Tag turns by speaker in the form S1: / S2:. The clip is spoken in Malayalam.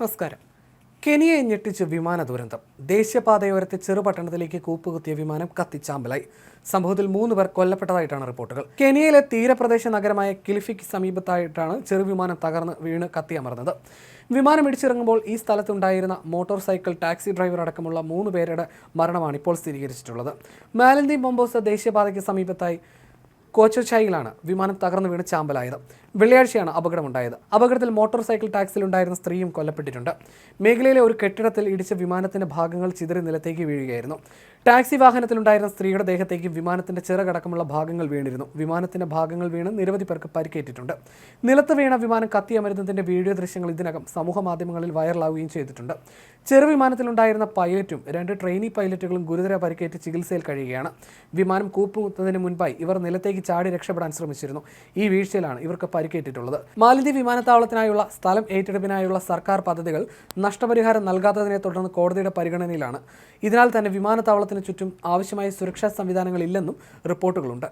S1: നമസ്കാരം. കെനിയയെ ഞെട്ടിച്ച് വിമാന ദുരന്തം. ദേശീയപാതയോരത്തെ ചെറുപട്ടണത്തിലേക്ക് കൂപ്പുകുത്തിയ വിമാനം കത്തിച്ചാമ്പലായി. സംഭവത്തിൽ 3 പേർ കൊല്ലപ്പെട്ടതായിട്ടാണ് റിപ്പോർട്ടുകൾ. കെനിയയിലെ തീരപ്രദേശ നഗരമായ കിലിഫിക്ക് സമീപത്തായിട്ടാണ് ചെറുവിമാനം തകർന്ന് വീണ് കത്തിയമർന്നത്. വിമാനം ഇടിച്ചിറങ്ങുമ്പോൾ ഈ സ്ഥലത്തുണ്ടായിരുന്ന മോട്ടോർ സൈക്കിൾ ടാക്സി ഡ്രൈവർ അടക്കമുള്ള 3 പേരുടെ മരണമാണ് ഇപ്പോൾ സ്ഥിരീകരിച്ചിട്ടുള്ളത്. മാലന്തി മൊംബോസ ദേശീയപാതയ്ക്ക് സമീപത്തായി കോച്ചോച്ചായിലാണ് വിമാനം തകർന്നു വീണ് ചാമ്പലായത്. വെള്ളിയാഴ്ചയാണ് അപകടമുണ്ടായത്. അപകടത്തിൽ മോട്ടോർ സൈക്കിൾ ടാക്സിയിലുണ്ടായിരുന്ന സ്ത്രീയും കൊല്ലപ്പെട്ടിട്ടുണ്ട്. മേഖലയിലെ ഒരു കെട്ടിടത്തിൽ ഇടിച്ച വിമാനത്തിന്റെ ഭാഗങ്ങൾ ചിതറി നിലത്തേക്ക് വീഴുകയായിരുന്നു. ടാക്സി വാഹനത്തിലുണ്ടായിരുന്ന സ്ത്രീയുടെ ദേഹത്തേക്ക് വിമാനത്തിന്റെ ചിറകടക്കമുള്ള ഭാഗങ്ങൾ വീണിരുന്നു. വിമാനത്തിന്റെ ഭാഗങ്ങൾ വീണ് നിരവധി പേർക്ക് പരിക്കേറ്റിട്ടുണ്ട്. നിലത്ത് വീണ വിമാനം കത്തിയമരുന്നതിന്റെ വീഡിയോ ദൃശ്യങ്ങൾ ഇതിനകം സമൂഹ മാധ്യമങ്ങളിൽ വൈറലാവുകയും ചെയ്തിട്ടുണ്ട്. ചെറുവിമാനത്തിലുണ്ടായിരുന്ന പൈലറ്റും 2 ട്രെയിനി പൈലറ്റുകളും ഗുരുതര പരിക്കേറ്റ് ചികിത്സയിൽ കഴിയുകയാണ്. വിമാനം കൂപ്പുകുത്തുന്നതിന് മുൻപായി ഇവർ നിലത്തേക്ക് ചാടി രക്ഷപ്പെടാൻ ശ്രമിച്ചിരുന്നു. ഈ വീഴ്ചയിലാണ് ഇവർക്ക് പരിക്കേറ്റിട്ടുള്ളത്. മാലന്തി വിമാനത്താവളത്തിനായുള്ള സ്ഥലം ഏറ്റെടുപ്പിനായുള്ള സർക്കാർ പദ്ധതികൾ നഷ്ടപരിഹാരം നൽകാത്തതിനെ തുടർന്ന് കോടതിയുടെ പരിഗണനയിലാണ്. ഇതിനാൽ തന്നെ വിമാനത്താവളത്തിന് ചുറ്റും ആവശ്യമായ സുരക്ഷാ സംവിധാനങ്ങളില്ലെന്നും റിപ്പോർട്ടുകളുണ്ട്.